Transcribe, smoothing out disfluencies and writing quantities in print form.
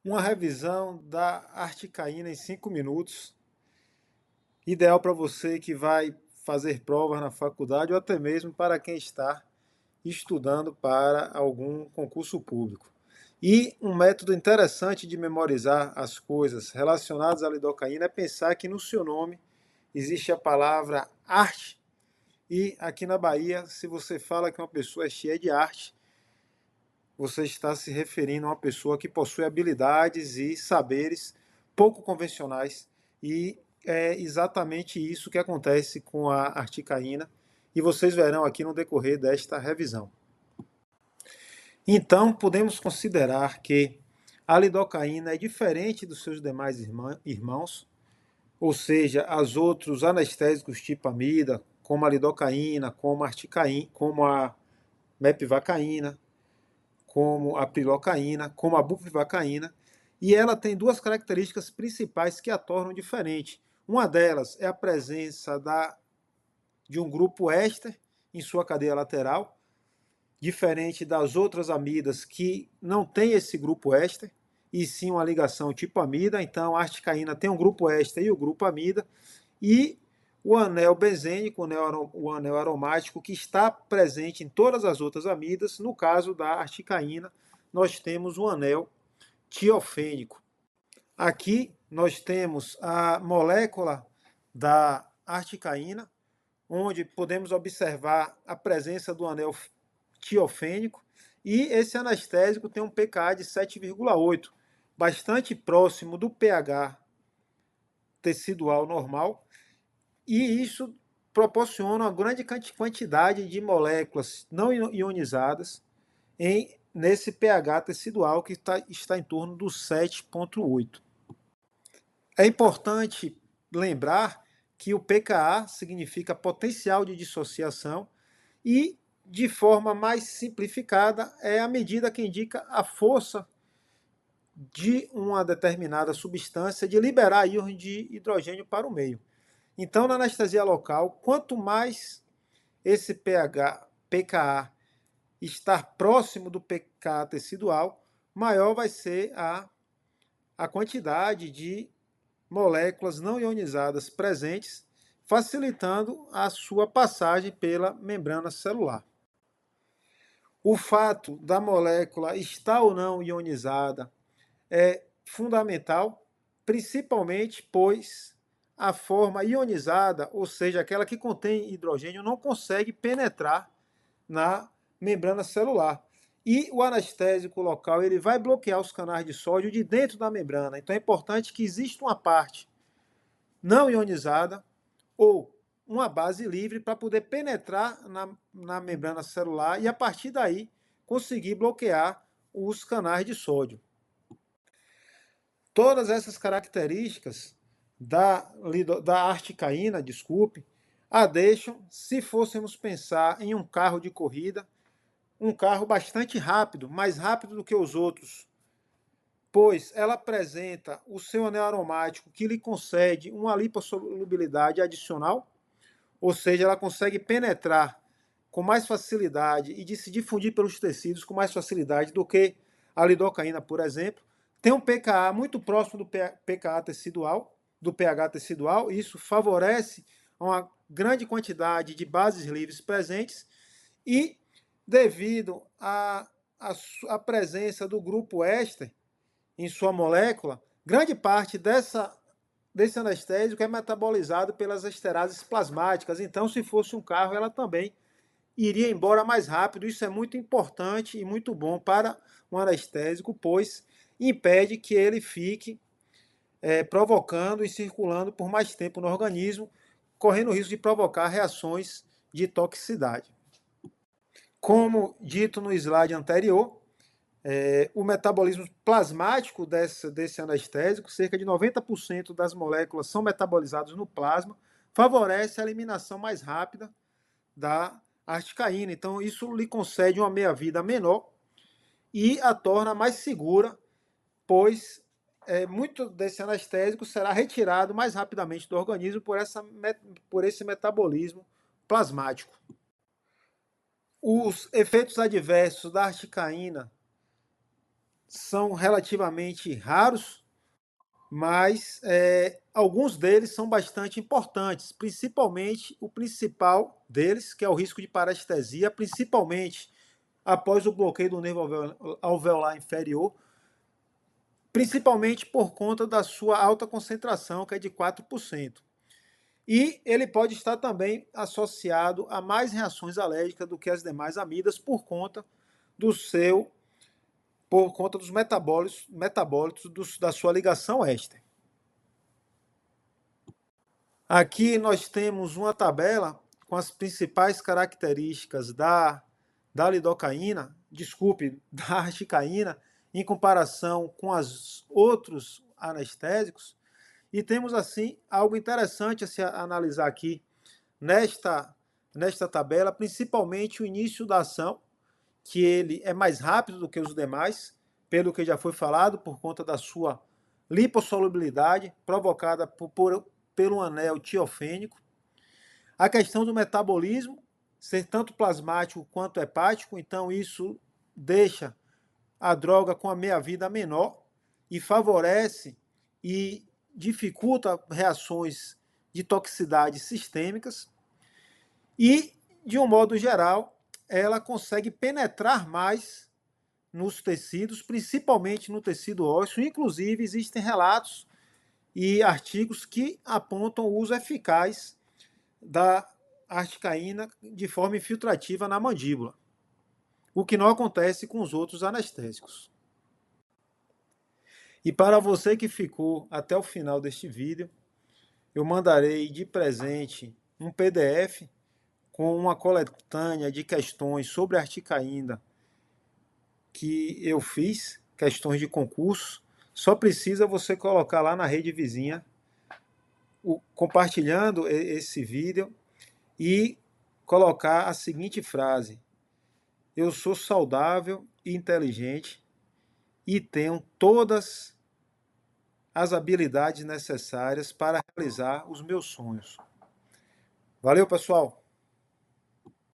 Uma revisão da articaína em 5 minutos, ideal para você que vai fazer provas na faculdade ou até mesmo para quem está estudando para algum concurso público. E um método interessante de memorizar as coisas relacionadas à lidocaína é pensar que no seu nome existe a palavra arte. E aqui na Bahia, se você fala que uma pessoa é cheia de arte, você está se referindo a uma pessoa que possui habilidades e saberes pouco convencionais. E é exatamente isso que acontece com a articaína. E vocês verão aqui no decorrer desta revisão. Então, podemos considerar que a lidocaína é diferente dos seus demais irmãos, ou seja, os outros anestésicos tipo amida, como a lidocaína, como a articaína, como a mepivacaína, como a prilocaína, como a bupivacaína, e ela tem duas características principais que a tornam diferente. Uma delas é a presença de um grupo éster em sua cadeia lateral, diferente das outras amidas que não tem esse grupo éster, e sim uma ligação tipo amida. Então, a articaína tem um grupo éster e o grupo amida, e o anel benzênico, o anel aromático, que está presente em todas as outras amidas. No caso da articaína, nós temos o anel tiofênico. Aqui nós temos a molécula da articaína, onde podemos observar a presença do anel tiofênico, e esse anestésico tem um pKa de 7,8, bastante próximo do pH tecidual normal, e isso proporciona uma grande quantidade de moléculas não ionizadas nesse pH tecidual que está em torno do 7,8. É importante lembrar que o pKa significa potencial de dissociação e, de forma mais simplificada, é a medida que indica a força de uma determinada substância de liberar íons de hidrogênio para o meio. Então, na anestesia local, quanto mais esse pKa estar próximo do pKa tecidual, maior vai ser a quantidade de moléculas não ionizadas presentes, facilitando a sua passagem pela membrana celular. O fato da molécula estar ou não ionizada é fundamental, principalmente pois a forma ionizada, ou seja, aquela que contém hidrogênio, não consegue penetrar na membrana celular. E o anestésico local ele vai bloquear os canais de sódio de dentro da membrana. Então é importante que exista uma parte não ionizada ou uma base livre para poder penetrar na membrana celular e, a partir daí, conseguir bloquear os canais de sódio. Todas essas características da articaína, desculpe, a deixam, se fôssemos pensar em um carro de corrida, um carro bastante rápido, mais rápido do que os outros, pois ela apresenta o seu anel aromático que lhe concede uma lipossolubilidade adicional, ou seja, ela consegue penetrar com mais facilidade e de se difundir pelos tecidos com mais facilidade do que a lidocaína, por exemplo. Tem um pKa muito próximo do pKa tecidual, do pH tecidual, e isso favorece uma grande quantidade de bases livres presentes, e devido à presença do grupo éster em sua molécula, grande parte desse anestésico é metabolizado pelas esterases plasmáticas. Então, se fosse um carro, ela também iria embora mais rápido. Isso é muito importante e muito bom para um anestésico, pois impede que ele fique provocando e circulando por mais tempo no organismo, correndo o risco de provocar reações de toxicidade. Como dito no slide anterior, o metabolismo plasmático desse anestésico, cerca de 90% das moléculas são metabolizadas no plasma, favorece a eliminação mais rápida da articaína. Então, isso lhe concede uma meia-vida menor e a torna mais segura, pois muito desse anestésico será retirado mais rapidamente do organismo por esse metabolismo plasmático. Os efeitos adversos da articaína são relativamente raros, mas alguns deles são bastante importantes, principalmente o principal deles, que é o risco de parestesia, principalmente após o bloqueio do nervo alveolar inferior, principalmente por conta da sua alta concentração, que é de 4%. E ele pode estar também associado a mais reações alérgicas do que as demais amidas por conta dos metabólitos da sua ligação éster. Aqui nós temos uma tabela com as principais características da lidocaína, da articaína, em comparação com os outros anestésicos. E temos, assim, algo interessante a se analisar aqui nesta tabela, principalmente o início da ação, que ele é mais rápido do que os demais, pelo que já foi falado, por conta da sua lipossolubilidade provocada pelo anel tiofênico. A questão do metabolismo, ser tanto plasmático quanto hepático, então isso deixa a droga com a meia-vida menor e favorece e dificulta reações de toxicidade sistêmicas. E, de um modo geral, ela consegue penetrar mais nos tecidos, principalmente no tecido ósseo. Inclusive, existem relatos e artigos que apontam o uso eficaz da articaína de forma infiltrativa na mandíbula, o que não acontece com os outros anestésicos. E para você que ficou até o final deste vídeo, eu mandarei de presente um PDF com uma coletânea de questões sobre articaína que eu fiz, questões de concurso. Só precisa você colocar lá na rede vizinha, compartilhando esse vídeo e colocar a seguinte frase: eu sou saudável e inteligente e tenho todas as habilidades necessárias para realizar os meus sonhos. Valeu, pessoal!